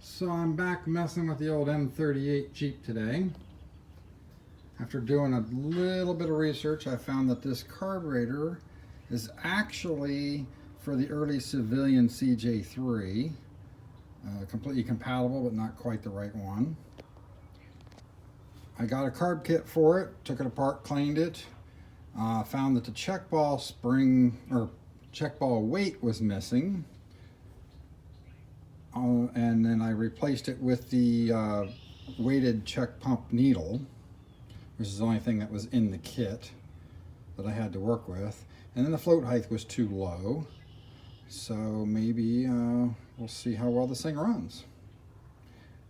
So I'm back messing with the old M38 Jeep today. After doing a little bit of research, I found that this carburetor is actually for the early civilian CJ3. Completely compatible, but not quite the right one. I got a carb kit for it, took it apart, cleaned it. Found that the check ball spring, or check ball weight was missing. And then I replaced it with the weighted check pump needle, which is the only thing that was in the kit that I had to work with. And then the float height was too low. So maybe we'll see how well this thing runs.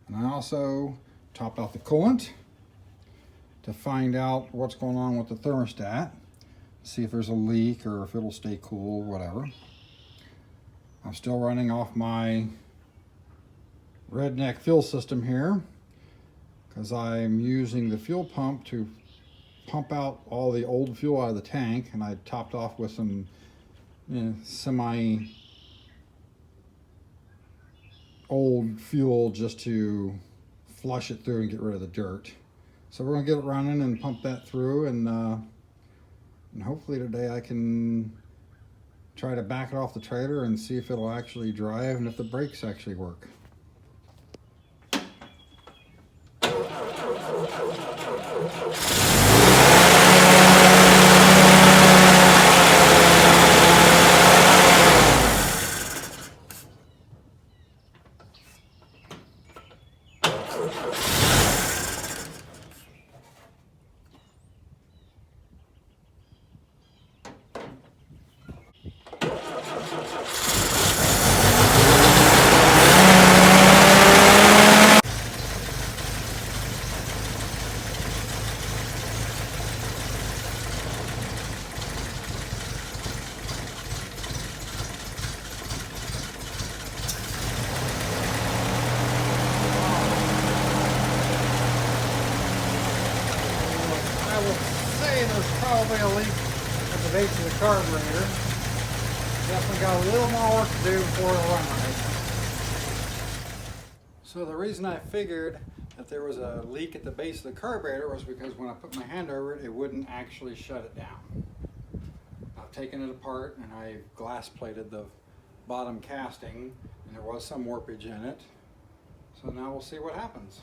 And I also topped out the coolant to find out what's going on with the thermostat. See if there's a leak or if it'll stay cool, whatever. I'm still running off my redneck fuel system here because I'm using the fuel pump to pump out all the old fuel out of the tank, and I topped off with some semi old fuel just to flush it through and get rid of the dirt. So we're gonna get it running and pump that through, and hopefully today I can try to back it off the trailer and see if it'll actually drive and if the brakes actually work. I will say there's probably a leak at the base of the carburetor. Definitely got a little more work to do before it'll run right. So the reason I figured that there was a leak at the base of the carburetor was because when I put my hand over it, it wouldn't actually shut it down. I've taken it apart and I glass plated the bottom casting, and there was some warpage in it. So now we'll see what happens.